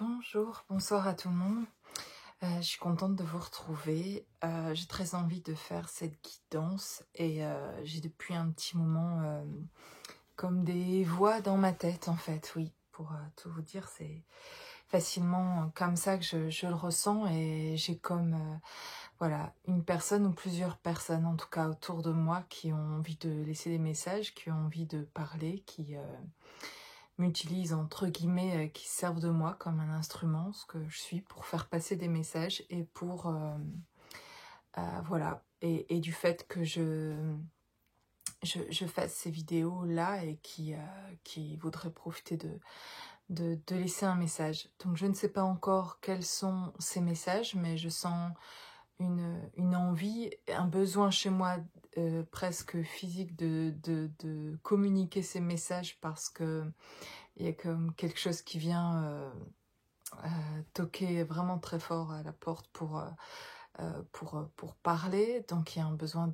Bonjour, bonsoir à tout le monde. Je suis contente de vous retrouver. J'ai très envie de faire cette guidance et j'ai depuis un petit moment comme des voix dans ma tête en fait, oui. Pour tout vous dire, c'est facilement comme ça que je le ressens et j'ai comme voilà, une personne ou plusieurs personnes en tout cas autour de moi qui ont envie de laisser des messages, qui ont envie de parler, qui m'utilisent entre guillemets, qui servent de moi comme un instrument, ce que je suis, pour faire passer des messages et pour voilà, et du fait que je fasse ces vidéos là et qui voudraient profiter de laisser un message. Donc je ne sais pas encore quels sont ces messages, mais je sens une envie, un besoin chez moi presque physique de communiquer ces messages parce que il y a comme quelque chose qui vient toquer vraiment très fort à la porte pour parler. Donc il y a un besoin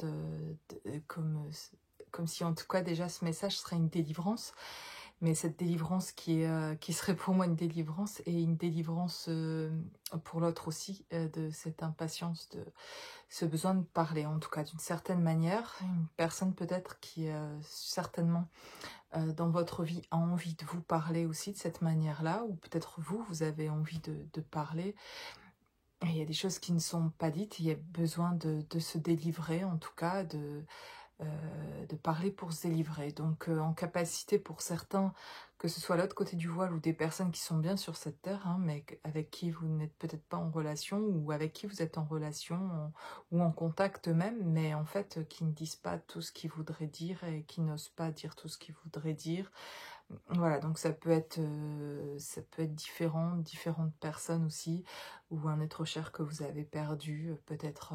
comme si en tout cas déjà ce message serait une délivrance. Mais cette délivrance qui serait pour moi une délivrance et une délivrance pour l'autre aussi, de cette impatience, de ce besoin de parler, en tout cas d'une certaine manière. Une personne peut-être qui certainement dans votre vie a envie de vous parler aussi de cette manière-là, ou peut-être vous avez envie de parler. Et il y a des choses qui ne sont pas dites, il y a besoin de se délivrer, en tout cas, de parler pour se délivrer. Donc en capacité pour certains, que ce soit l'autre côté du voile ou des personnes qui sont bien sur cette terre, hein, mais avec qui vous n'êtes peut-être pas en relation, ou avec qui vous êtes en relation, ou en contact même, mais en fait qui ne disent pas tout ce qu'ils voudraient dire et qui n'osent pas dire tout ce qu'ils voudraient dire. Voilà, donc ça peut être différentes personnes aussi, ou un être cher que vous avez perdu, peut-être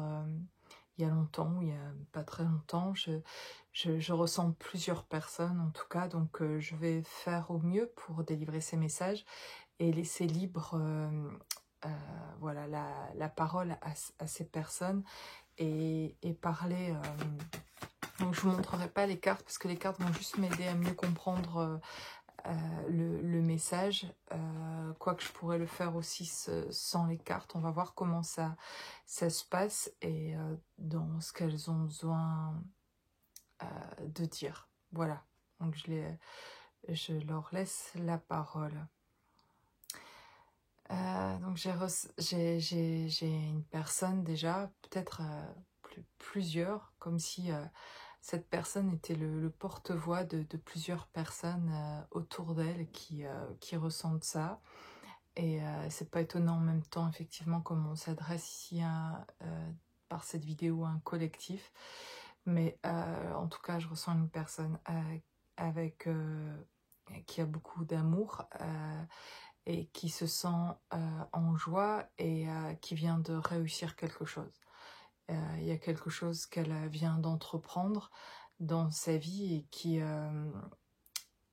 il y a longtemps, ou il y a pas très longtemps. Je ressens plusieurs personnes en tout cas, donc je vais faire au mieux pour délivrer ces messages et laisser libre voilà, la parole à ces personnes et parler. Donc je vous montrerai pas les cartes parce que les cartes vont juste m'aider à mieux comprendre le message, quoique je pourrais le faire aussi sans les cartes. On va voir comment ça se passe et dans ce qu'elles ont besoin de dire. Voilà, donc je leur laisse la parole. Donc j'ai une personne déjà, peut-être plusieurs, comme si cette personne était le porte-voix de plusieurs personnes autour d'elle qui ressentent ça. Et c'est pas étonnant en même temps, effectivement, comme on s'adresse ici par cette vidéo à un collectif. Mais en tout cas, je ressens une personne avec qui a beaucoup d'amour et qui se sent en joie et qui vient de réussir quelque chose. Il y a quelque chose qu'elle vient d'entreprendre dans sa vie et qui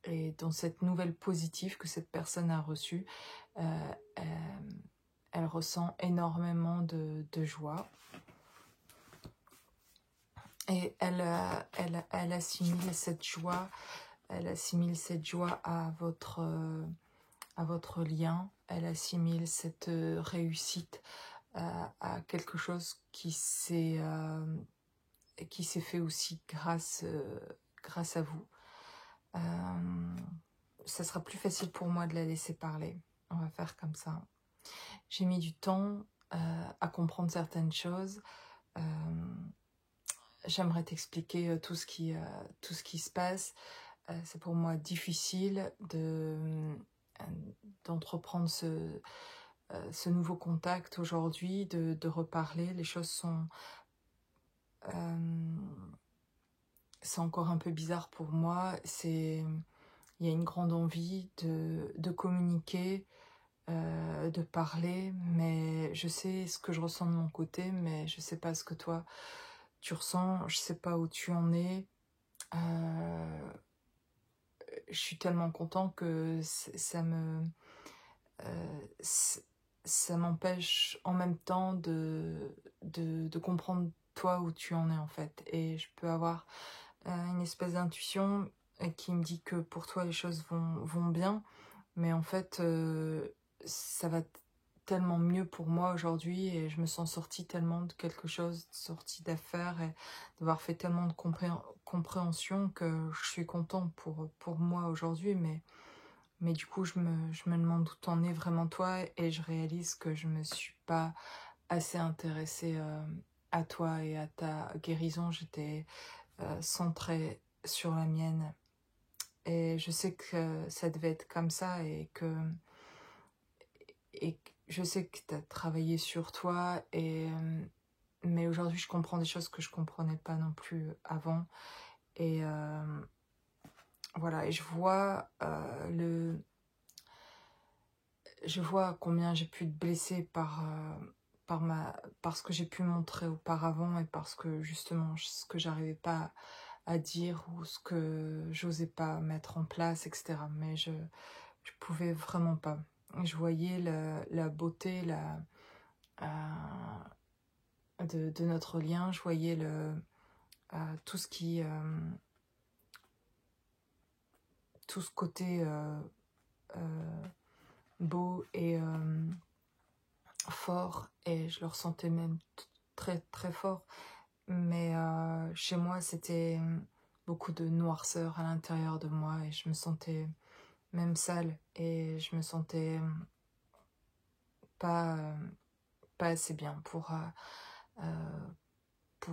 et dans cette nouvelle positive que cette personne a reçue, elle ressent énormément de joie. Et elle assimile cette joie, à votre lien, elle assimile cette réussite à quelque chose qui s'est fait aussi grâce à vous. Ça sera plus facile pour moi de la laisser parler. On va faire comme ça. J'ai mis du temps à comprendre certaines choses. J'aimerais t'expliquer tout ce qui se passe. C'est pour moi difficile d'entreprendre ce nouveau contact aujourd'hui, de reparler. Les choses sont... c'est encore un peu bizarre pour moi. Il y a une grande envie de communiquer, de parler, mais je sais ce que je ressens de mon côté, mais je sais pas ce que toi tu ressens, je sais pas où tu en es. Je suis tellement content que ça m'empêche en même temps de comprendre toi où tu en es en fait. Et je peux avoir une espèce d'intuition qui me dit que pour toi les choses vont bien, mais en fait ça va tellement mieux pour moi aujourd'hui et je me sens sortie tellement de quelque chose, sortie d'affaires et d'avoir fait tellement de compréhension que je suis contente pour moi aujourd'hui. Mais du coup, je me demande où t'en es vraiment toi et je réalise que je me suis pas assez intéressée à toi et à ta guérison. J'étais centrée sur la mienne. Et je sais que ça devait être comme ça et que je sais que tu as travaillé sur toi mais aujourd'hui je comprends des choses que je comprenais pas non plus avant et voilà et je vois combien j'ai pu te blesser par ce que j'ai pu montrer auparavant et parce que justement ce que j'arrivais pas à dire ou ce que j'osais pas mettre en place, etc. Mais je pouvais vraiment pas. Je voyais la beauté de notre lien, je voyais tout ce tout ce côté beau et fort, et je le ressentais même très très fort. Mais chez moi, c'était beaucoup de noirceur à l'intérieur de moi et je me sentais même sale et je me sentais pas, pas assez bien pour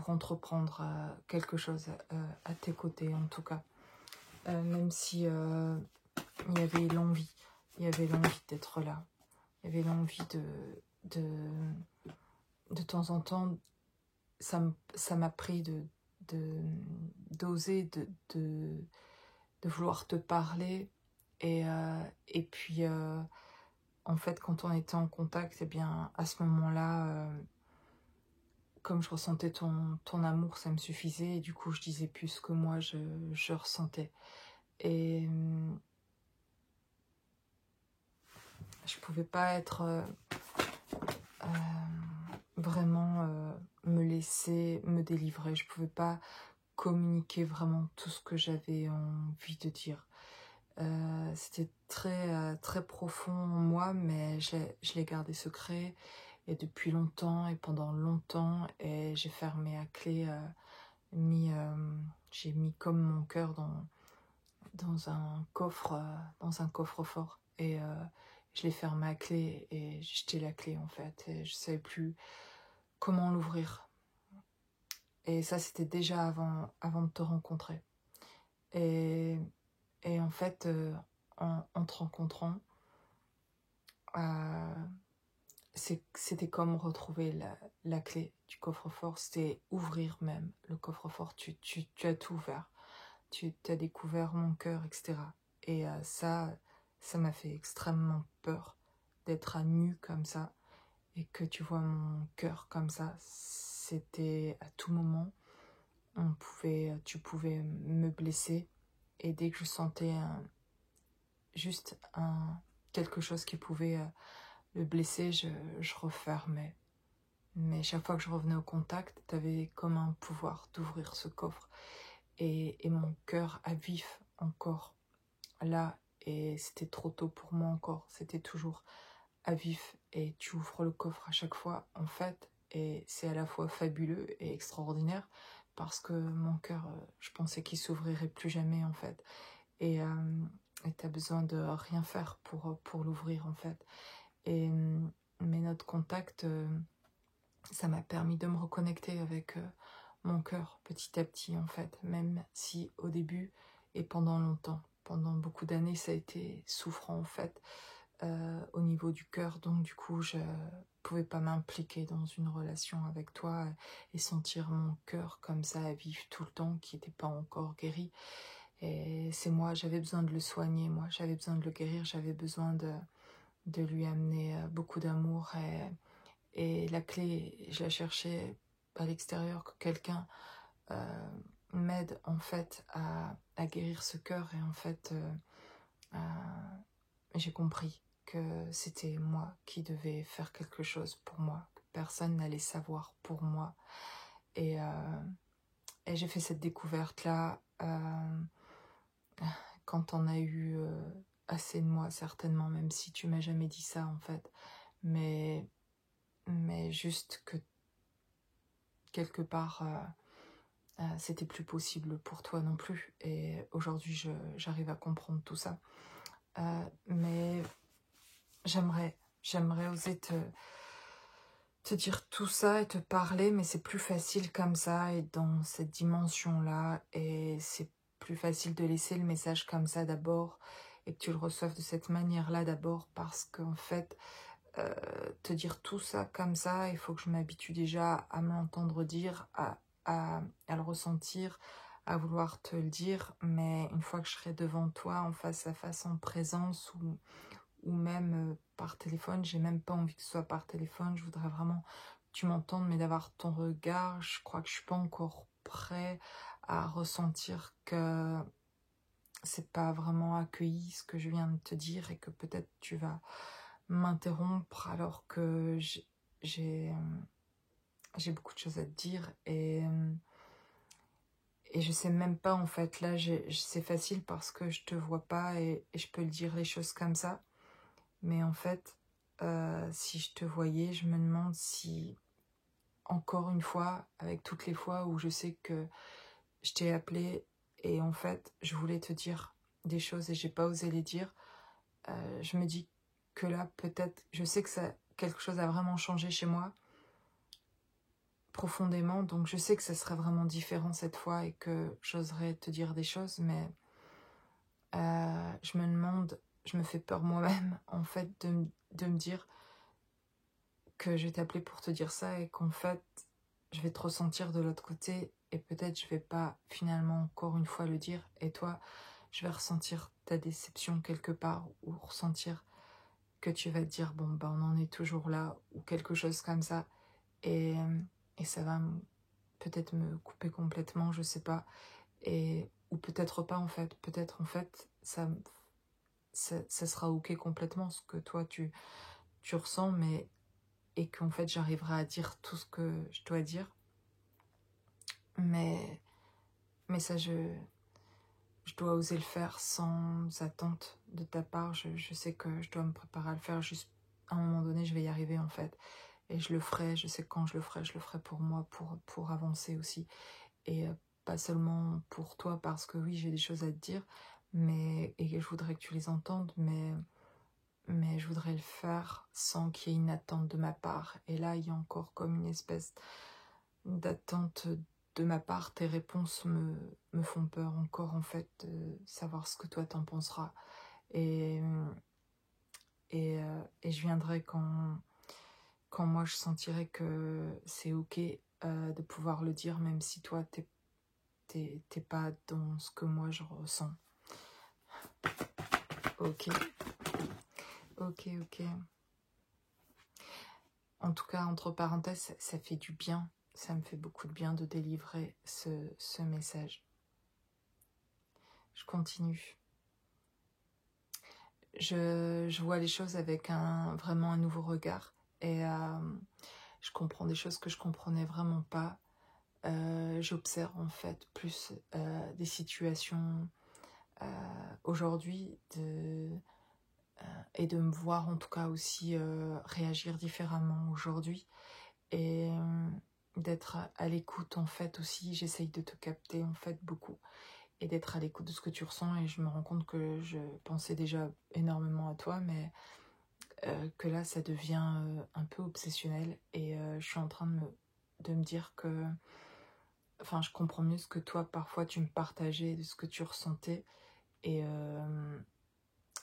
entreprendre quelque chose à tes côtés en tout cas. Même si il y avait l'envie, d'être là, il y avait l'envie de, de temps en temps, ça m'a pris d'oser, de vouloir te parler et puis en fait quand on était en contact, eh bien à ce moment-là, comme je ressentais ton amour, ça me suffisait et du coup je disais plus ce que moi je ressentais et je pouvais pas être euh, vraiment me laisser me délivrer, je pouvais pas communiquer vraiment tout ce que j'avais envie de dire. C'était très profond en moi, mais je l'ai gardé secret et depuis longtemps et pendant longtemps, et j'ai fermé à clé, j'ai mis comme mon cœur dans un coffre-fort et je l'ai fermé à clé et j'ai jeté la clé en fait et je savais plus comment l'ouvrir. Et ça c'était déjà avant de te rencontrer. Et, et en fait, en te rencontrant, euh, c'était comme retrouver la clé du coffre-fort, c'était ouvrir même le coffre-fort, tu as tout ouvert, tu as découvert mon cœur, etc. Et ça m'a fait extrêmement peur d'être à nu comme ça, et que tu vois mon cœur comme ça, c'était à tout moment, tu pouvais me blesser, et dès que je sentais juste quelque chose qui pouvait le blesser, je refermais. Mais chaque fois que je revenais au contact, tu avais comme un pouvoir d'ouvrir ce coffre. Et mon cœur à vif encore là, et c'était trop tôt pour moi encore, c'était toujours à vif, et tu ouvres le coffre à chaque fois en fait, et c'est à la fois fabuleux et extraordinaire, parce que mon cœur, je pensais qu'il s'ouvrirait plus jamais en fait. Et t'as besoin de rien faire pour l'ouvrir en fait. Et, mais notre contact, ça m'a permis de me reconnecter avec mon cœur petit à petit en fait, même si au début et pendant longtemps, pendant beaucoup d'années, ça a été souffrant en fait au niveau du cœur, donc du coup je pouvais pas m'impliquer dans une relation avec toi et sentir mon cœur comme ça à vivre tout le temps, qui n'était pas encore guéri. Et c'est moi, j'avais besoin de le soigner, moi j'avais besoin de le guérir, j'avais besoin de lui amener beaucoup d'amour, et la clé, je la cherchais à l'extérieur, que quelqu'un m'aide en fait à guérir ce cœur, et en fait j'ai compris que c'était moi qui devais faire quelque chose pour moi, que personne n'allait savoir pour moi, et, euh, et j'ai fait cette découverte là quand on a eu assez de moi, certainement, même si tu m'as jamais dit ça, en fait. Mais juste que, quelque part, c'était plus possible pour toi non plus. Et aujourd'hui, j'arrive à comprendre tout ça. Mais j'aimerais oser te dire tout ça et te parler, mais c'est plus facile comme ça et dans cette dimension-là. Et c'est plus facile de laisser le message comme ça d'abord et que tu le reçoives de cette manière-là d'abord parce qu'en fait, te dire tout ça comme ça, il faut que je m'habitue déjà à me l'entendre dire, à le ressentir, à vouloir te le dire, mais une fois que je serai devant toi, en face à face, en présence, ou même par téléphone, j'ai même pas envie que ce soit par téléphone, je voudrais vraiment que tu m'entendes, mais d'avoir ton regard, je crois que je suis pas encore prêt à ressentir que c'est pas vraiment accueilli ce que je viens de te dire et que peut-être tu vas m'interrompre alors que j'ai beaucoup de choses à te dire et je sais même pas en fait. Là, c'est facile parce que je te vois pas et je peux le dire les choses comme ça. Mais en fait, si je te voyais, je me demande si, encore une fois, avec toutes les fois où je sais que je t'ai appelé et en fait, je voulais te dire des choses et j'ai pas osé les dire, je me dis que là, peut-être, je sais que quelque chose a vraiment changé chez moi, profondément, donc je sais que ça serait vraiment différent cette fois et que j'oserais te dire des choses, mais je me demande, je me fais peur moi-même, en fait, de me dire que je vais t'appeler pour te dire ça et qu'en fait, je vais te ressentir de l'autre côté et peut-être je vais pas finalement encore une fois le dire et toi, je vais ressentir ta déception quelque part ou ressentir que tu vas te dire bon bah on en est toujours là ou quelque chose comme ça et, et ça va peut-être me couper complètement, je sais pas, et ou peut-être pas en fait, peut-être en fait ça sera ok complètement ce que toi tu ressens, mais et qu'en fait j'arriverai à dire tout ce que je dois dire, mais ça je dois oser le faire sans attente de ta part. Je sais que je dois me préparer à le faire, juste à un moment donné je vais y arriver en fait, et je le ferai, je sais que quand je le ferai pour moi, pour avancer aussi, et pas seulement pour toi parce que oui j'ai des choses à te dire, mais et je voudrais que tu les entendes, mais je voudrais le faire sans qu'il y ait une attente de ma part. Et là, il y a encore comme une espèce d'attente de ma part. Tes réponses me font peur encore, en fait, de savoir ce que toi t'en penseras. Et, et je viendrai quand moi je sentirai que c'est ok de pouvoir le dire, même si toi t'es pas dans ce que moi je ressens. Ok, ok, ok. En tout cas, entre parenthèses, ça fait du bien. Ça me fait beaucoup de bien de délivrer ce message. Je continue. Je vois les choses avec vraiment un nouveau regard. Et je comprends des choses que je comprenais vraiment pas. J'observe en fait plus des situations aujourd'hui et de me voir en tout cas aussi réagir différemment aujourd'hui. Et d'être à l'écoute en fait aussi, j'essaye de te capter en fait beaucoup et d'être à l'écoute de ce que tu ressens, et je me rends compte que je pensais déjà énormément à toi, mais que là ça devient un peu obsessionnel, et je suis en train de me dire que enfin je comprends mieux ce que toi parfois tu me partageais, de ce que tu ressentais, et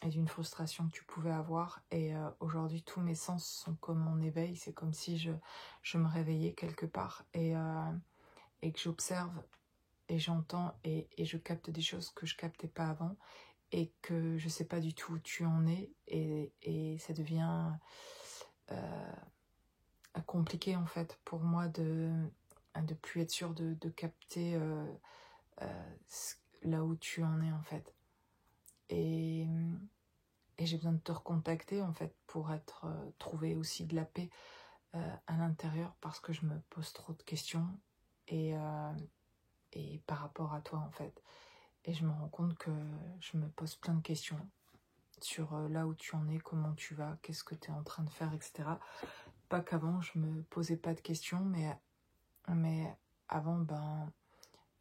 d'une frustration que tu pouvais avoir, et aujourd'hui tous mes sens sont comme en éveil, c'est comme si je me réveillais quelque part, et que j'observe et j'entends et je capte des choses que je captais pas avant, et que je sais pas du tout où tu en es, et ça devient compliqué en fait pour moi de plus être sûre de capter là où tu en es en fait, et j'ai besoin de te recontacter en fait pour être trouver aussi de la paix à l'intérieur, parce que je me pose trop de questions et par rapport à toi en fait, et je me rends compte que je me pose plein de questions sur là où tu en es, comment tu vas, qu'est-ce que tu es en train de faire, etc. Pas qu'avant, je me posais pas de questions, mais avant, ben,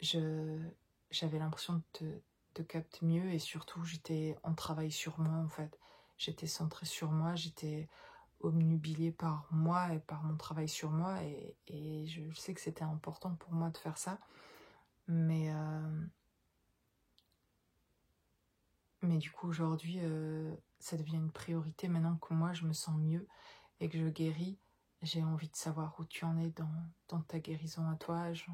j'avais l'impression de te capter mieux et surtout, j'étais en travail sur moi, en fait. J'étais centrée sur moi, j'étais obnubilée par moi et par mon travail sur moi et je sais que c'était important pour moi de faire ça, mais du coup, aujourd'hui, ça devient une priorité maintenant que moi, je me sens mieux et que je guéris. J'ai envie de savoir où tu en es dans ta guérison à toi. J'ai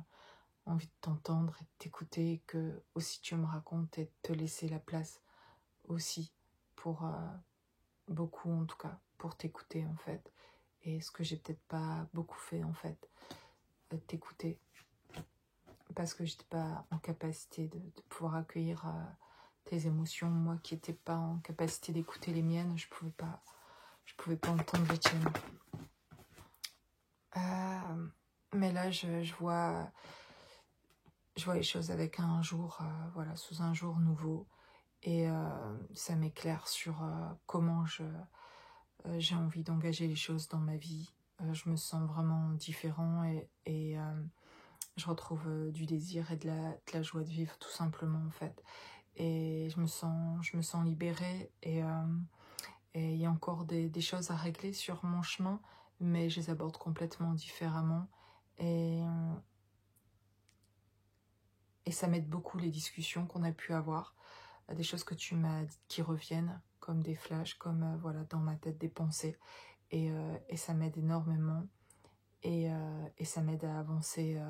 envie de t'entendre et de t'écouter, que aussi tu me racontes et de te laisser la place aussi pour beaucoup, en tout cas, pour t'écouter, en fait. Et ce que j'ai peut-être pas beaucoup fait, en fait, t'écouter. Parce que j'étais pas en capacité de pouvoir accueillir tes émotions, moi qui n'étais pas en capacité d'écouter les miennes, je pouvais pas entendre les tiennes. Mais là, je vois les choses avec un jour, voilà, sous un jour nouveau, et ça m'éclaire sur comment j'ai envie d'engager les choses dans ma vie. Je me sens vraiment différent et je retrouve du désir et de la joie de vivre, tout simplement, en fait. Et je me sens libérée et il y a encore des choses à régler sur mon chemin, mais je les aborde complètement différemment et ça m'aide beaucoup les discussions qu'on a pu avoir, des choses que tu m'as dites qui reviennent comme des flashs, comme voilà, dans ma tête des pensées et ça m'aide énormément et ça m'aide à avancer.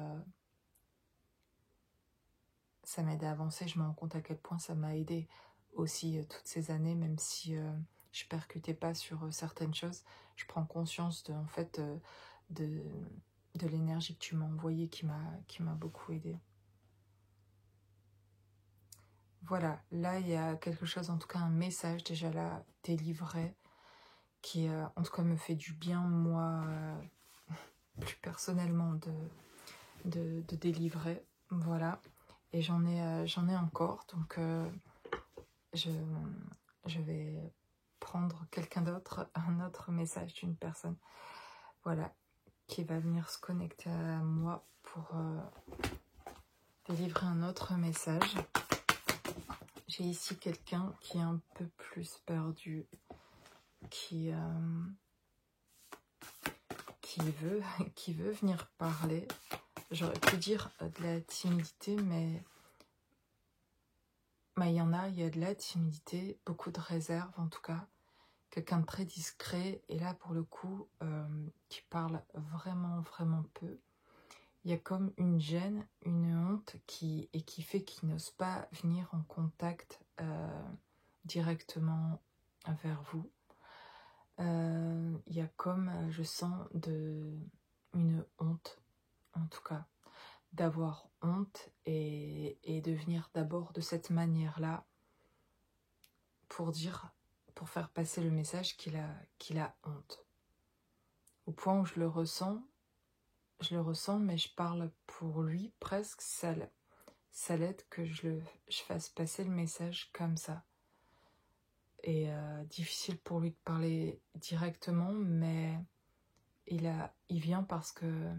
Ça m'aide à avancer, je me rends compte à quel point ça m'a aidé aussi toutes ces années, même si je percutais pas sur certaines choses, je prends conscience de, en fait, de, de l'énergie que tu m'as envoyée qui m'a beaucoup aidé. Voilà, là il y a quelque chose, en tout cas un message déjà là délivré, qui en tout cas me fait du bien, moi, plus personnellement, de délivrer, voilà. Et j'en ai encore, donc je vais prendre quelqu'un d'autre, un autre message d'une personne, voilà, qui va venir se connecter à moi pour délivrer un autre message. J'ai ici quelqu'un qui est un peu plus perdu, qui veut venir parler. J'aurais pu dire de la timidité, mais il y a de la timidité, beaucoup de réserve en tout cas, quelqu'un de très discret, et là pour le coup, qui parle vraiment, vraiment peu. Il y a comme une gêne, une honte qui fait qu'il n'ose pas venir en contact directement vers vous. Il y a comme, je sens, une honte, en tout cas, d'avoir honte et de venir d'abord de cette manière-là pour faire passer le message qu'il a honte. Au point où je le ressens, mais je parle pour lui presque, ça l'aide que je fasse passer le message comme ça. Et difficile pour lui de parler directement, mais il vient parce que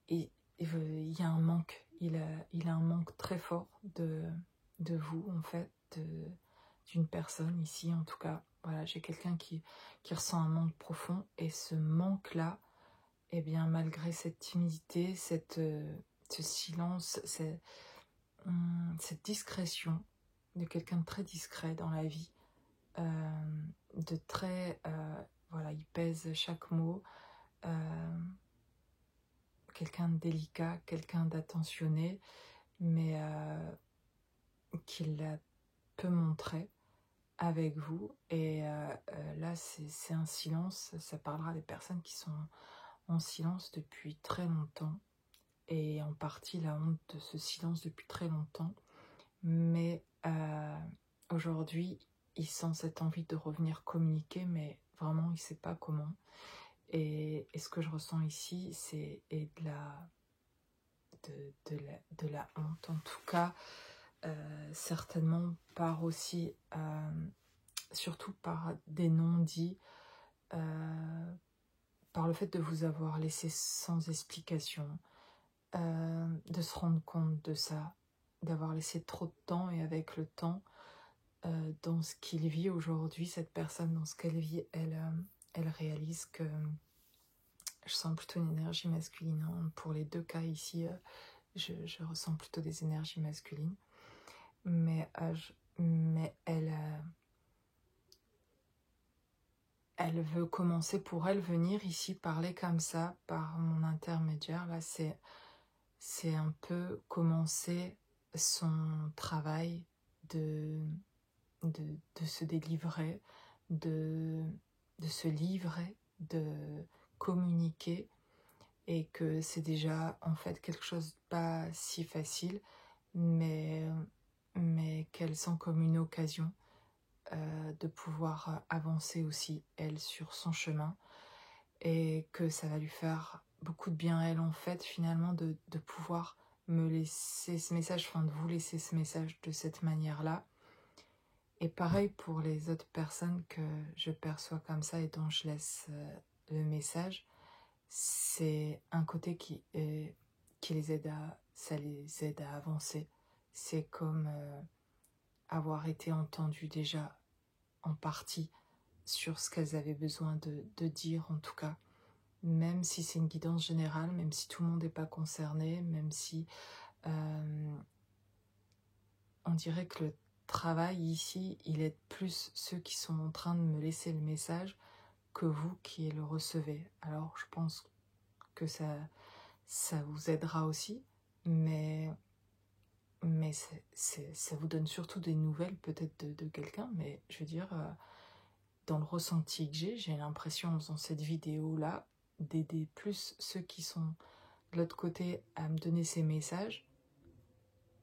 il y a un manque, il a un manque très fort de vous, en fait, d'une personne ici, en tout cas. Voilà, j'ai quelqu'un qui ressent un manque profond, et ce manque-là, eh bien, malgré cette timidité, ce silence, cette discrétion de quelqu'un de très discret dans la vie, de très, voilà, il pèse chaque mot, quelqu'un de délicat, quelqu'un d'attentionné, mais qu'il peut montrer avec vous. Et là, c'est un silence, ça parlera des personnes qui sont en silence depuis très longtemps, et en partie la honte de ce silence depuis très longtemps, mais aujourd'hui il sent cette envie de revenir communiquer, mais vraiment il ne sait pas comment. Et ce que je ressens ici, c'est de la honte, en tout cas certainement par aussi, surtout par des non-dits, par le fait de vous avoir laissé sans explication, de se rendre compte de ça, d'avoir laissé trop de temps, et avec le temps, dans ce qu'il vit aujourd'hui, cette personne, dans ce qu'elle vit, elle réalise que je sens plutôt une énergie masculine. Hein. Pour les deux cas ici, je ressens plutôt des énergies masculines. Mais elle veut commencer, pour elle, venir ici parler comme ça, par mon intermédiaire. Là, c'est un peu commencer son travail de se délivrer, de se livrer, de communiquer, et que c'est déjà en fait quelque chose de pas si facile, mais qu'elle sent comme une occasion de pouvoir avancer aussi, elle, sur son chemin, et que ça va lui faire beaucoup de bien, elle, en fait, finalement, de pouvoir me laisser ce message, enfin de vous laisser ce message de cette manière-là. Et pareil pour les autres personnes que je perçois comme ça et dont je laisse le message, c'est un côté qui les aide ça les aide à avancer. C'est comme avoir été entendues déjà en partie sur ce qu'elles avaient besoin de dire, en tout cas. Même si c'est une guidance générale, même si tout le monde n'est pas concerné, même si on dirait que le travail ici, il aide plus ceux qui sont en train de me laisser le message que vous qui le recevez. Alors je pense que ça vous aidera aussi, mais ça vous donne surtout des nouvelles peut-être de quelqu'un, mais je veux dire, dans le ressenti que j'ai l'impression, en faisant cette vidéo-là, d'aider plus ceux qui sont de l'autre côté à me donner ces messages.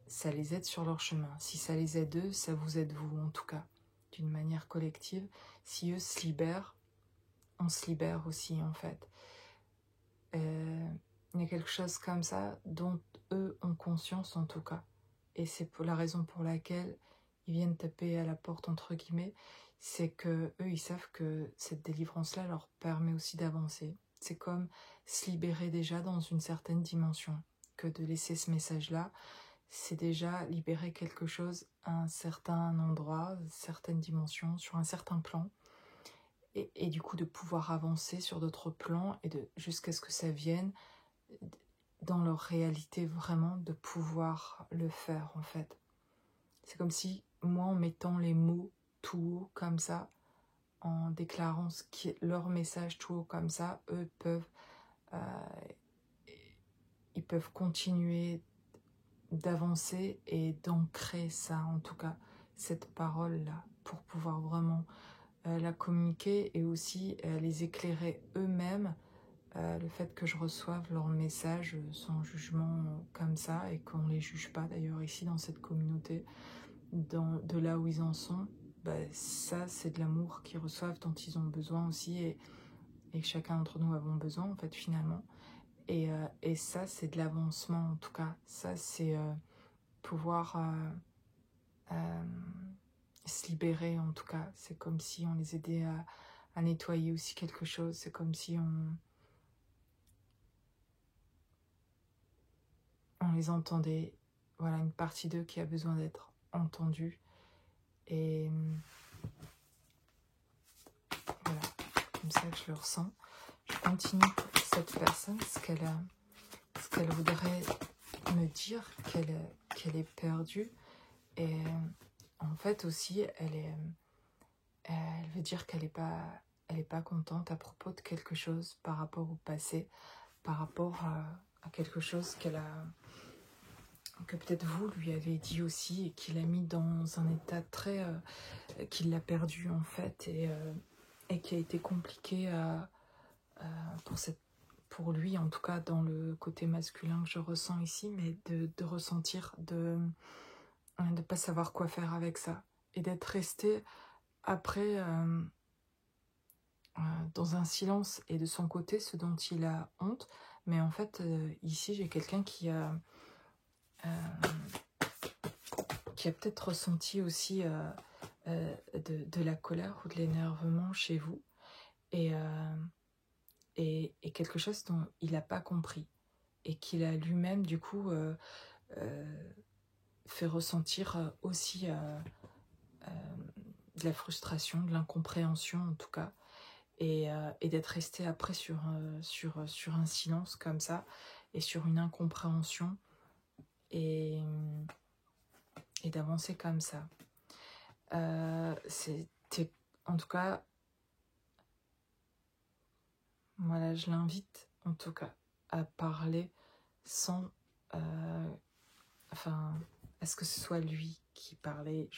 Ça les aide sur leur chemin. Si ça les aide eux, ça vous aide vous, en tout cas, d'une manière collective. Si eux se libèrent, on se libère aussi, en fait. Il y a quelque chose comme ça dont eux ont conscience, en tout cas. Et c'est la raison pour laquelle ils viennent taper à la porte, entre guillemets, c'est que eux, ils savent que cette délivrance-là leur permet aussi d'avancer. C'est comme se libérer déjà dans une certaine dimension, que de laisser ce message-là, c'est déjà libérer quelque chose à un certain endroit, certaines dimensions, sur un certain plan, et du coup de pouvoir avancer sur d'autres plans, et jusqu'à ce que ça vienne dans leur réalité, vraiment de pouvoir le faire, en fait. C'est comme si, moi, en mettant les mots tout haut comme ça, en déclarant leur message tout haut comme ça, eux ils peuvent continuer d'avancer et d'ancrer ça, en tout cas, cette parole-là, pour pouvoir vraiment la communiquer, et aussi les éclairer eux-mêmes. Le fait que je reçoive leurs messages sans jugement comme ça, et qu'on ne les juge pas d'ailleurs ici dans cette communauté, de là où ils en sont, ça c'est de l'amour qu'ils reçoivent, dont ils ont besoin aussi, et chacun d'entre nous avons besoin, en fait, finalement. Et ça c'est de l'avancement, en tout cas. Ça c'est pouvoir se libérer, en tout cas. C'est comme si on les aidait à nettoyer aussi quelque chose. C'est comme si on les entendait. Voilà, une partie d'eux qui a besoin d'être entendue. Et voilà, comme ça que je le ressens. Je continue pour cette personne, ce qu'elle voudrait me dire, qu'elle est perdue. Et en fait aussi, elle veut dire qu'elle n'est pas contente à propos de quelque chose par rapport au passé, par rapport à quelque chose que peut-être vous lui avez dit aussi, et qu'il a mis dans un état très... qu'il l'a perdu, en fait, et qui a été compliqué pour lui, en tout cas dans le côté masculin que je ressens ici, mais de ressentir, de ne pas savoir quoi faire avec ça, et d'être resté après dans un silence, et de son côté ce dont il a honte. Mais en fait ici j'ai quelqu'un qui a qui a peut-être ressenti aussi de la colère ou de l'énervement chez vous, et, et quelque chose dont il n'a pas compris, et qu'il a lui-même, du coup, fait ressentir aussi de la frustration, de l'incompréhension en tout cas, et d'être resté après sur un silence comme ça, et sur une incompréhension, et d'avancer comme ça. C'était, en tout cas, voilà, je l'invite en tout cas à parler sans, enfin, à ce que ce soit lui qui parlait.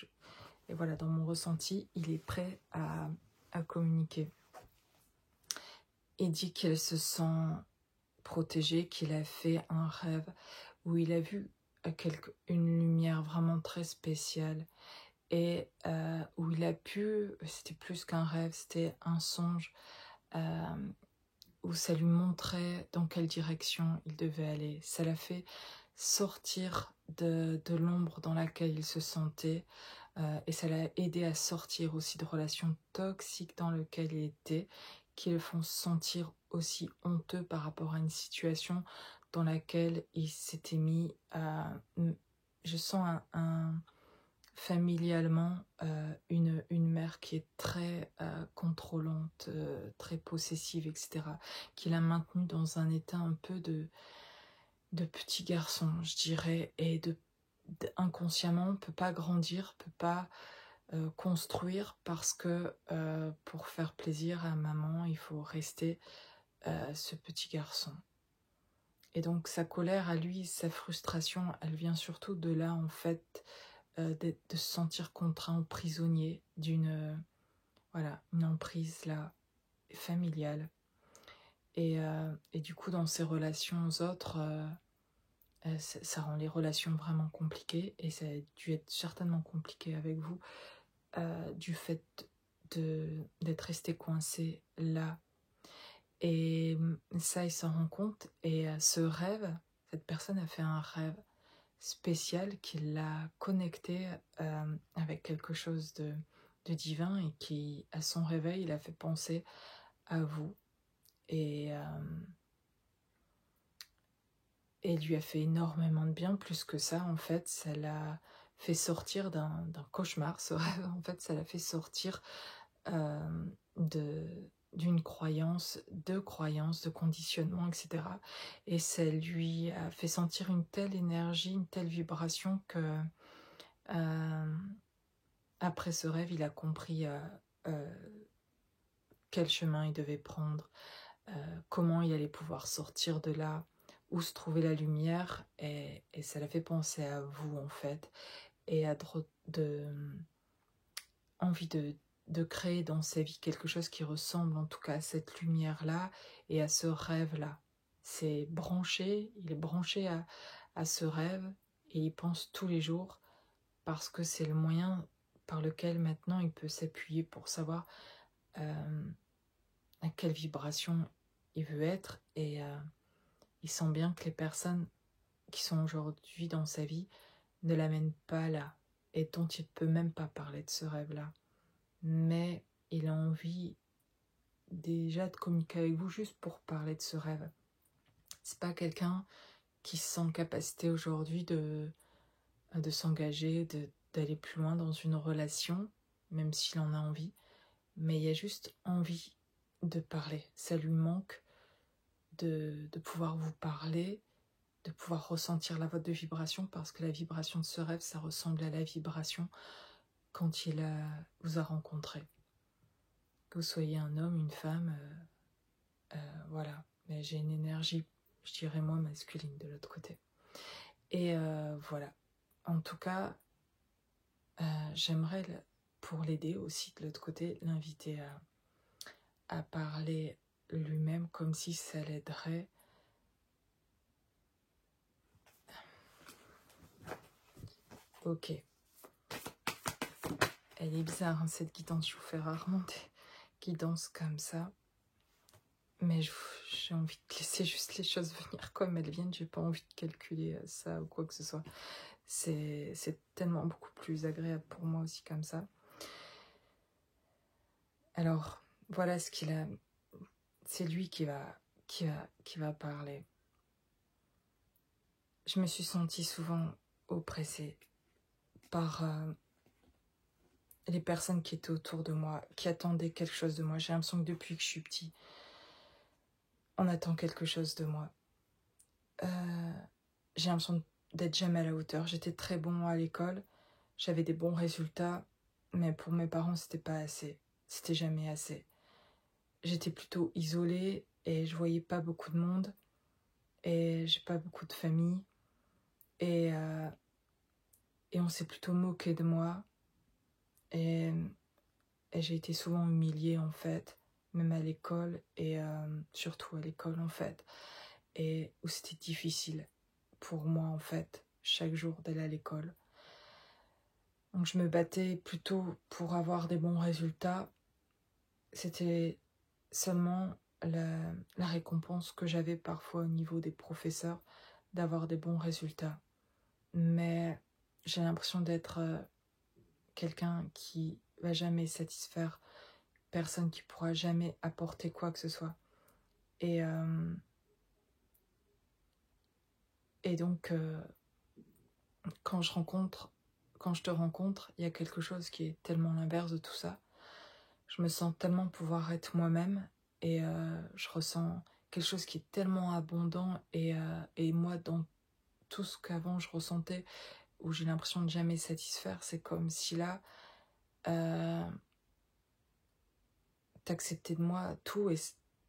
Et voilà, dans mon ressenti, il est prêt à communiquer. Il dit qu'il se sent protégé, qu'il a fait un rêve où il a vu une lumière vraiment très spéciale, et où il a pu, c'était plus qu'un rêve, c'était un songe, où ça lui montrait dans quelle direction il devait aller. Ça l'a fait sortir de l'ombre dans laquelle il se sentait, et ça l'a aidé à sortir aussi de relations toxiques dans lesquelles il était, qui le font sentir aussi honteux par rapport à une situation dans laquelle il s'était mis à... Je sens familialement une mère qui est très contrôlante, très possessive, etc., qui l'a maintenu dans un état un peu de petit garçon, je dirais, et inconsciemment, on ne peut pas grandir, on ne peut pas construire, parce que pour faire plaisir à maman, il faut rester ce petit garçon. Et donc sa colère à lui, sa frustration, elle vient surtout de là, en fait, de se sentir contraint, prisonnier d'une voilà, une emprise là, familiale. Et du coup, dans ses relations aux autres, ça rend les relations vraiment compliquées, et ça a dû être certainement compliqué avec vous, du fait d'être resté coincé là. Et ça, il s'en rend compte, et ce rêve, cette personne a fait un rêve spécial qui l'a connecté avec quelque chose de divin, et qui, à son réveil, il a fait penser à vous, et lui a fait énormément de bien. Plus que ça, en fait, ça l'a fait sortir d'un cauchemar, ce rêve. En fait, ça l'a fait sortir d'une croyance, de conditionnement, etc. Et ça lui a fait sentir une telle énergie, une telle vibration que après ce rêve, il a compris quel chemin il devait prendre, comment il allait pouvoir sortir de là, où se trouvait la lumière, et ça l'a fait penser à vous, en fait, et à envie de créer dans sa vie quelque chose qui ressemble en tout cas à cette lumière-là et à ce rêve-là. Il est branché à ce rêve, et il pense tous les jours, parce que c'est le moyen par lequel maintenant il peut s'appuyer pour savoir à quelle vibration il veut être, et il sent bien que les personnes qui sont aujourd'hui dans sa vie ne l'amènent pas là, et dont il ne peut même pas parler de ce rêve-là. Mais il a envie déjà de communiquer avec vous juste pour parler de ce rêve. C'est pas quelqu'un qui se sent en capacité aujourd'hui de s'engager, d'aller plus loin dans une relation, même s'il en a envie, mais il y a juste envie de parler. Ça lui manque de pouvoir vous parler, de pouvoir ressentir la vôtre de vibration, parce que la vibration de ce rêve, ça ressemble à la vibration quand il vous a rencontré. Que vous soyez un homme, une femme, voilà. Mais j'ai une énergie, je dirais moi, masculine de l'autre côté. Et voilà. En tout cas, j'aimerais, pour l'aider aussi de l'autre côté, l'inviter à parler lui-même, comme si ça l'aiderait. Ok. Elle est bizarre, hein, cette guidance. Je vous fais rarement des guidances comme ça. Mais j'ai envie de laisser juste les choses venir comme elles viennent. J'ai pas envie de calculer ça ou quoi que ce soit. C'est tellement beaucoup plus agréable pour moi aussi comme ça. Alors, voilà ce qu'il a. C'est lui qui va parler. Je me suis sentie souvent oppressée par les personnes qui étaient autour de moi, qui attendaient quelque chose de moi. J'ai l'impression que depuis que je suis petit, on attend quelque chose de moi. J'ai l'impression d'être jamais à la hauteur. J'étais très bon à l'école, j'avais des bons résultats, mais pour mes parents, c'était pas assez. C'était jamais assez. J'étais plutôt isolée et je voyais pas beaucoup de monde et j'ai pas beaucoup de famille et on s'est plutôt moqué de moi et j'ai été souvent humiliée en fait, même à l'école et surtout à l'école en fait, et où c'était difficile pour moi en fait chaque jour d'aller à l'école. Donc je me battais plutôt pour avoir des bons résultats. C'était seulement la récompense que j'avais parfois au niveau des professeurs d'avoir des bons résultats. Mais j'ai l'impression d'être quelqu'un qui va jamais satisfaire personne, qui pourra jamais apporter quoi que ce soit. Et donc quand je te rencontre, il y a quelque chose qui est tellement l'inverse de tout ça. Je me sens tellement pouvoir être moi-même et je ressens quelque chose qui est tellement abondant et moi dans tout ce qu'avant je ressentais où j'ai l'impression de jamais satisfaire, c'est comme si là t'acceptais de moi tout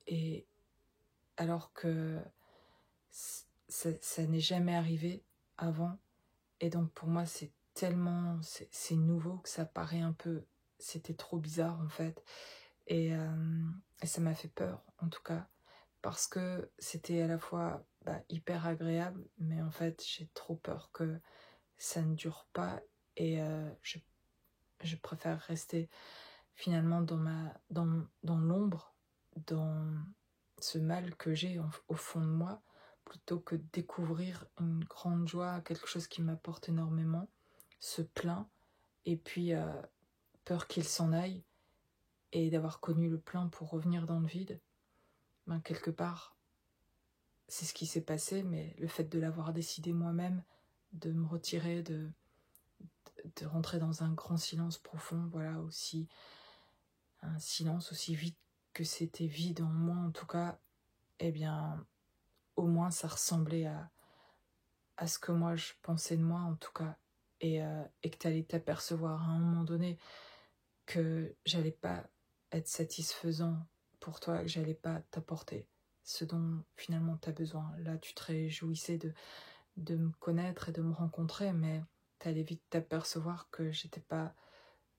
et alors que ça n'est jamais arrivé avant et donc pour moi c'est tellement c'est nouveau que ça paraît un peu, c'était trop bizarre en fait et ça m'a fait peur en tout cas parce que c'était à la fois hyper agréable mais en fait j'ai trop peur que ça ne dure pas et je préfère rester finalement dans l'ombre, dans ce mal que j'ai au fond de moi, plutôt que de découvrir une grande joie, quelque chose qui m'apporte énormément, ce plein, et puis peur qu'il s'en aille, et d'avoir connu le plein pour revenir dans le vide. Quelque part, c'est ce qui s'est passé, mais le fait de l'avoir décidé moi-même, de me retirer, de rentrer dans un grand silence profond, voilà, aussi un silence aussi vide que c'était vide en moi en tout cas, eh bien au moins ça ressemblait à ce que moi je pensais de moi en tout cas, et que tu allais t'apercevoir à un moment donné que j'allais pas être satisfaisant pour toi, que j'allais pas t'apporter ce dont finalement tu as besoin. Là tu te réjouissais de me connaître et de me rencontrer, mais tu allais vite t'apercevoir que j'étais pas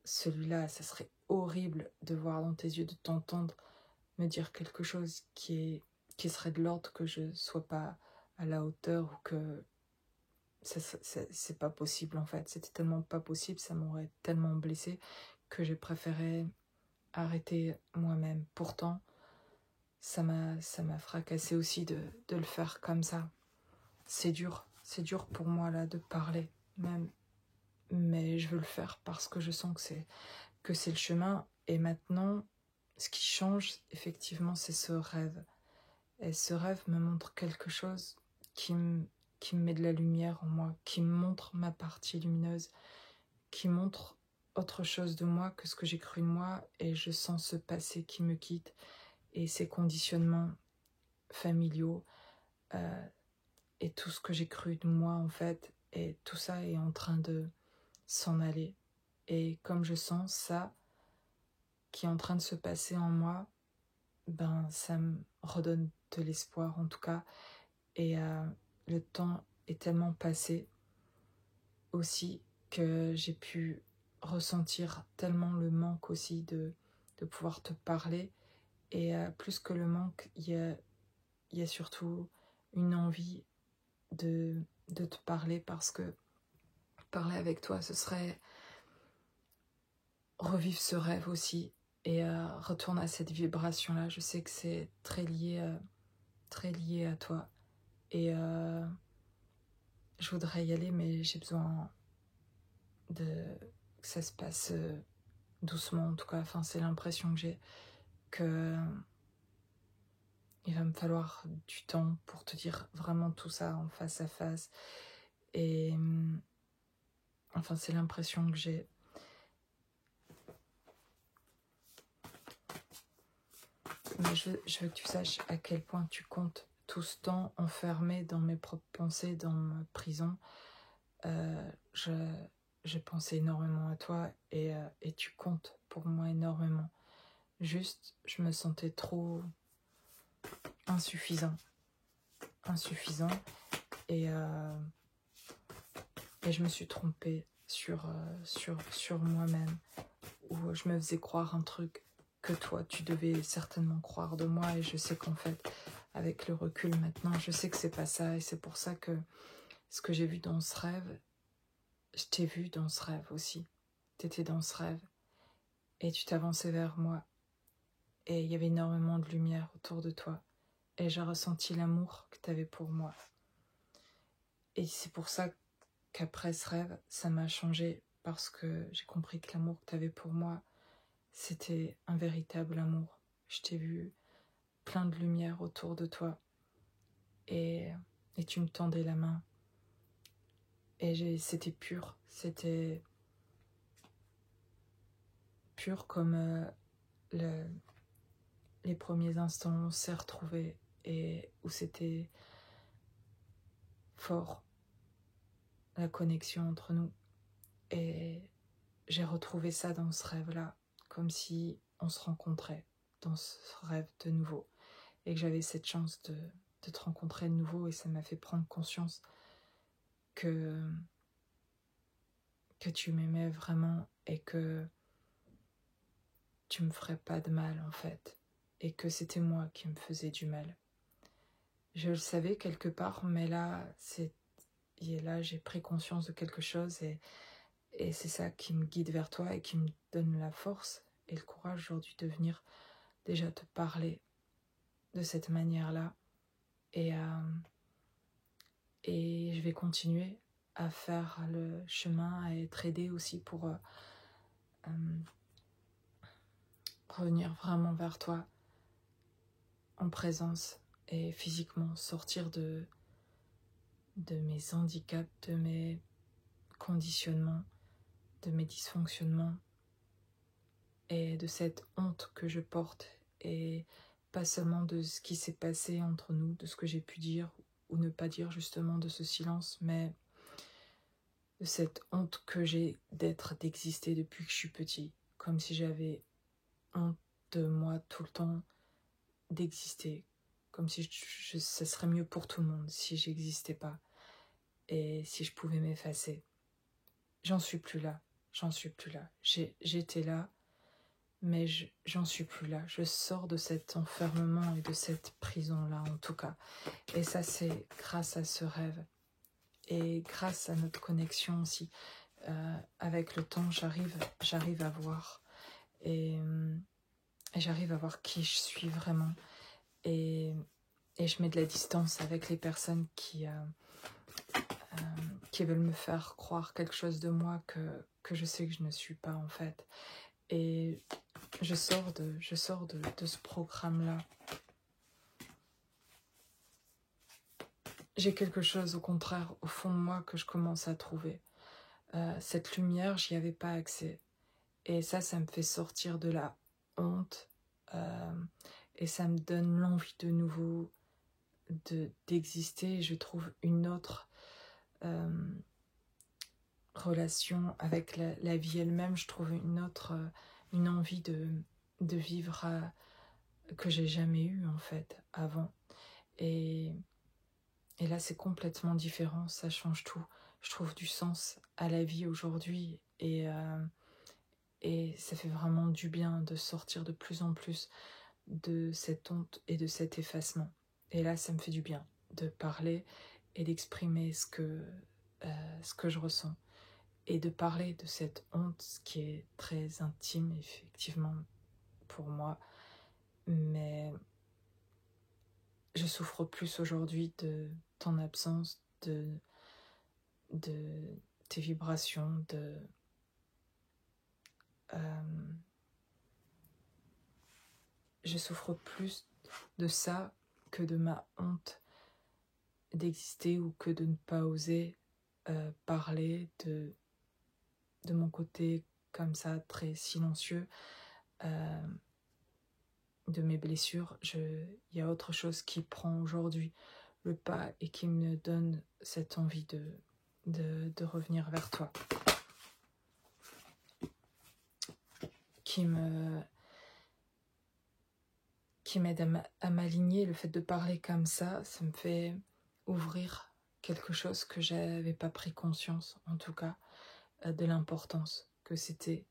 celui-là. Ça serait horrible de voir dans tes yeux, de t'entendre me dire quelque chose qui serait de l'ordre que je sois pas à la hauteur ou que c'est pas possible en fait. C'était tellement pas possible, ça m'aurait tellement blessée que j'ai préféré arrêter moi-même. Pourtant, ça m'a fracassé aussi de le faire comme ça. C'est dur pour moi là de parler même, mais je veux le faire parce que je sens que c'est le chemin. Et maintenant, ce qui change, effectivement, c'est ce rêve. Et ce rêve me montre quelque chose qui me met de la lumière en moi, qui me montre ma partie lumineuse, qui montre autre chose de moi que ce que j'ai cru de moi, et je sens ce passé qui me quitte, et ces conditionnements familiaux, et tout ce que j'ai cru de moi en fait, et tout ça est en train de s'en aller. Et comme je sens ça qui est en train de se passer en moi, ça me redonne de l'espoir en tout cas. Et le temps est tellement passé aussi que j'ai pu ressentir tellement le manque aussi de pouvoir te parler. Et plus que le manque, il y a surtout une envie de te parler, parce que parler avec toi, ce serait revivre ce rêve aussi et retourner à cette vibration-là. Je sais que c'est très lié à toi. Et je voudrais y aller, mais j'ai besoin que ça se passe doucement, en tout cas. Enfin, c'est l'impression que j'ai, que il va me falloir du temps pour te dire vraiment tout ça en face à face. Et enfin, c'est l'impression que j'ai. Mais je veux que tu saches à quel point tu comptes tout ce temps enfermé dans mes propres pensées, dans ma prison. J'ai pensé énormément à toi et tu comptes pour moi énormément. Juste, je me sentais trop insuffisant et je me suis trompée sur moi-même, où je me faisais croire un truc que toi tu devais certainement croire de moi, et je sais qu'en fait, avec le recul maintenant, je sais que c'est pas ça, et c'est pour ça que ce que j'ai vu dans ce rêve, je t'ai vu dans ce rêve aussi. T'étais dans ce rêve et tu t'avançais vers moi et il y avait énormément de lumière autour de toi et j'ai ressenti l'amour que t'avais pour moi. Et c'est pour ça qu'après ce rêve, ça m'a changé, parce que j'ai compris que l'amour que t'avais pour moi, c'était un véritable amour. Je t'ai vu plein de lumière autour de toi et tu me tendais la main et c'était pur, c'était pur comme les premiers instants où on s'est retrouvés et où c'était fort, la connexion entre nous. Et j'ai retrouvé ça dans ce rêve-là, comme si on se rencontrait dans ce rêve de nouveau, et que j'avais cette chance de te rencontrer de nouveau, et ça m'a fait prendre conscience que tu m'aimais vraiment et que tu me ferais pas de mal en fait, et que c'était moi qui me faisais du mal. Je le savais quelque part, mais là, j'ai pris conscience de quelque chose, et c'est ça qui me guide vers toi et qui me donne la force et le courage aujourd'hui de venir déjà te parler de cette manière-là. Et je vais continuer à faire le chemin, à être aidée aussi pour revenir vraiment vers toi en présence et physiquement, sortir de mes handicaps, de mes conditionnements, de mes dysfonctionnements et de cette honte que je porte, et pas seulement de ce qui s'est passé entre nous, de ce que j'ai pu dire ou ne pas dire, justement de ce silence, mais de cette honte que j'ai d'exister depuis que je suis petit, comme si j'avais honte de moi tout le temps, d'exister, comme si ça serait mieux pour tout le monde si j'existais pas et si je pouvais m'effacer. J'en suis plus là, j'étais là, mais j'en suis plus là. Je sors de cet enfermement et de cette prison-là, en tout cas. Et ça, c'est grâce à ce rêve. Et grâce à notre connexion aussi. Avec le temps, j'arrive à voir. Et j'arrive à voir qui je suis vraiment. Et je mets de la distance avec les personnes qui veulent me faire croire quelque chose de moi que je sais que je ne suis pas, en fait. Et je sors de ce programme-là. J'ai quelque chose, au contraire, au fond de moi, que je commence à trouver. Cette lumière, j'y avais pas accès. Et ça me fait sortir de la honte. Et ça me donne l'envie de nouveau d'exister. Je trouve une autre relation avec la vie elle-même. Je trouve une envie de vivre que j'ai jamais eu, en fait, avant. Et là, c'est complètement différent, ça change tout. Je trouve du sens à la vie aujourd'hui, et ça fait vraiment du bien de sortir de plus en plus de cette honte et de cet effacement. Et là, ça me fait du bien de parler et d'exprimer ce que je ressens, et de parler de cette honte, ce qui est très intime, effectivement, pour moi. Mais je souffre plus aujourd'hui de ton absence, de de tes vibrations, je souffre plus de ça que de ma honte d'exister ou que de ne pas oser parler de mon côté comme ça, très silencieux, de mes blessures. Il y a autre chose qui prend aujourd'hui le pas et qui me donne cette envie de revenir vers toi. Qui m'aide à m'aligner. Le fait de parler comme ça me fait ouvrir quelque chose que j'avais pas pris conscience, en tout cas, de l'importance que c'était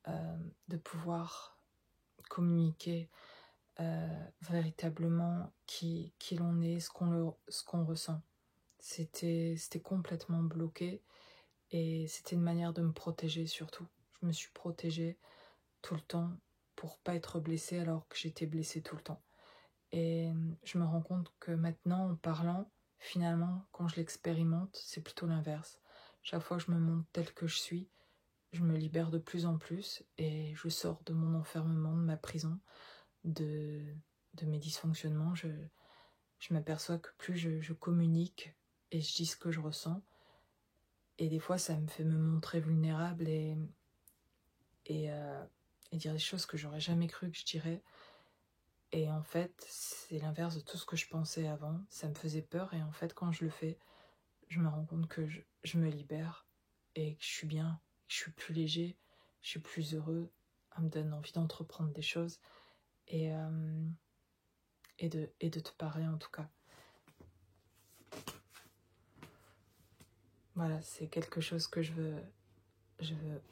de pouvoir communiquer véritablement qui l'on est, ce qu'on ressent. C'était complètement bloqué et c'était une manière de me protéger surtout. Je me suis protégée tout le temps pour pas être blessée alors que j'étais blessée tout le temps. Et je me rends compte que maintenant, en parlant, finalement, quand je l'expérimente, c'est plutôt l'inverse. Chaque fois que je me montre telle que je suis, je me libère de plus en plus et je sors de mon enfermement, de ma prison, de mes dysfonctionnements. Je m'aperçois que plus je communique et je dis ce que je ressens, et des fois ça me fait me montrer vulnérable et dire des choses que j'aurais jamais cru que je dirais. Et en fait, c'est l'inverse de tout ce que je pensais avant. Ça me faisait peur et en fait, quand je le fais, je me rends compte que je me libère et que je suis bien, que je suis plus léger, je suis plus heureux. Ça me donne envie d'entreprendre des choses et de te parler en tout cas. Voilà, c'est quelque chose que je veux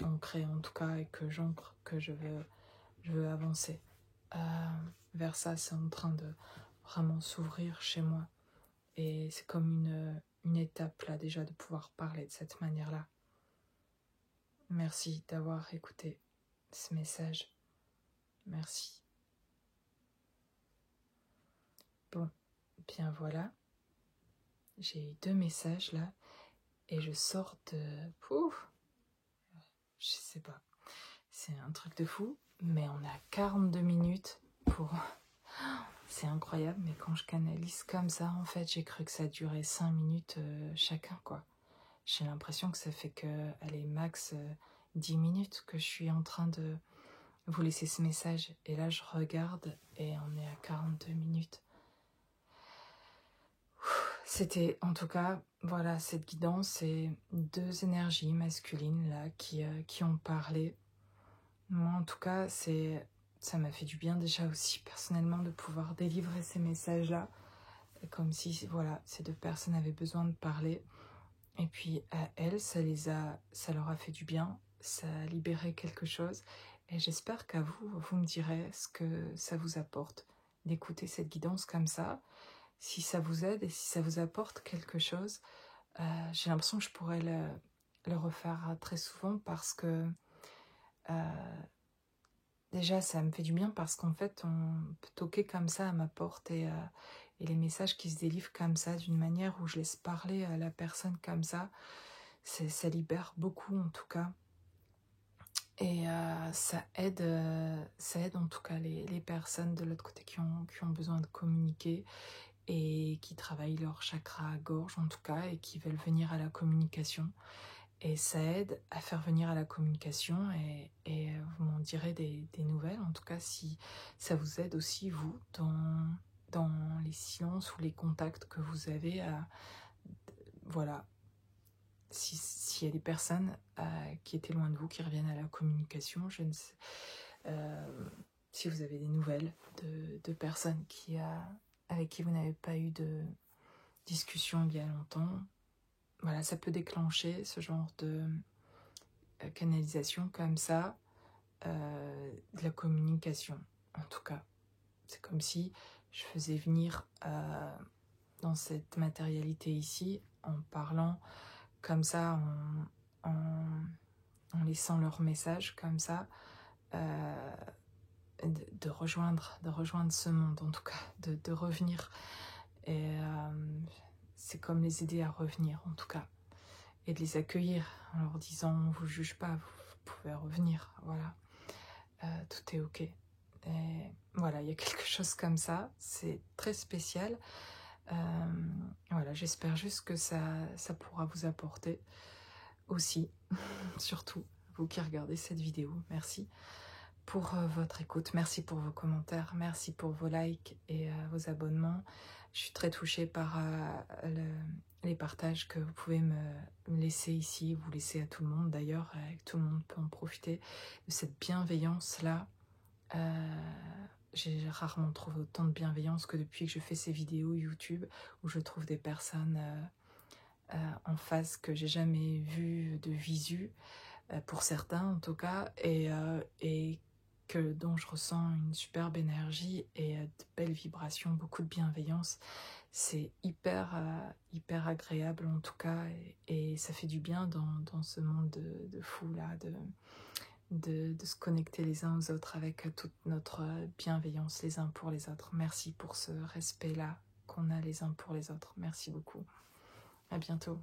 ancrer en tout cas et que j'ancre, que je veux avancer vers ça. C'est en train de vraiment s'ouvrir chez moi et c'est comme une étape là déjà de pouvoir parler de cette manière-là. Merci d'avoir écouté ce message. Merci. Bon, bien voilà. J'ai eu 2 messages là et je sors de... Pouf, je sais pas. C'est un truc de fou, mais on a 42 minutes pour... C'est incroyable, mais quand je canalise comme ça, en fait, j'ai cru que ça durait 5 minutes chacun, quoi. J'ai l'impression que ça fait que, allez, max 10 minutes que je suis en train de vous laisser ce message. Et là, je regarde et on est à 42 minutes. C'était, en tout cas, voilà, cette guidance et 2 énergies masculines, là, qui ont parlé. Moi, en tout cas, ça m'a fait du bien déjà aussi, personnellement, de pouvoir délivrer ces messages-là. Comme si, voilà, ces 2 personnes avaient besoin de parler. Et puis, à elles, ça leur a fait du bien. Ça a libéré quelque chose. Et j'espère qu'à vous me direz ce que ça vous apporte d'écouter cette guidance comme ça. Si ça vous aide et si ça vous apporte quelque chose, j'ai l'impression que je pourrais le refaire très souvent parce que déjà ça me fait du bien parce qu'en fait on peut toquer comme ça à ma porte et les messages qui se délivrent comme ça d'une manière où je laisse parler à la personne comme ça, ça libère beaucoup en tout cas. Et ça aide en tout cas les personnes de l'autre côté qui ont besoin de communiquer et qui travaillent leur chakra à gorge en tout cas et qui veulent venir à la communication. Et ça aide à faire venir à la communication et vous m'en direz des nouvelles, en tout cas si ça vous aide aussi vous dans les silences ou les contacts que vous avez. Voilà, s'il y a des personnes qui étaient loin de vous qui reviennent à la communication, je ne sais, si vous avez des nouvelles de personnes avec qui vous n'avez pas eu de discussion il y a longtemps, voilà, ça peut déclencher ce genre de canalisation comme ça, de la communication. En tout cas, c'est comme si je faisais venir dans cette matérialité ici, en parlant comme ça, en laissant leur message comme ça, de rejoindre ce monde, en tout cas, de revenir. Et c'est comme les aider à revenir, en tout cas. et de les accueillir en leur disant on ne vous juge pas, vous pouvez revenir, voilà, tout est ok. Et voilà, il y a quelque chose comme ça, c'est très spécial. Voilà, j'espère juste que ça pourra vous apporter aussi, surtout vous qui regardez cette vidéo. Merci pour votre écoute, merci pour vos commentaires, merci pour vos likes et vos abonnements. Je suis très touchée par les partages que vous pouvez me laisser ici, vous laisser à tout le monde d'ailleurs, que tout le monde peut en profiter de cette bienveillance-là. J'ai rarement trouvé autant de bienveillance que depuis que je fais ces vidéos YouTube où je trouve des personnes en face que j'ai jamais vues de visu, pour certains en tout cas, et dont je ressens une superbe énergie et de belles vibrations, beaucoup de bienveillance. C'est hyper agréable en tout cas, et ça fait du bien dans ce monde de fou là, de se connecter les uns aux autres avec toute notre bienveillance les uns pour les autres. Merci pour ce respect-là qu'on a les uns pour les autres. Merci beaucoup. À bientôt.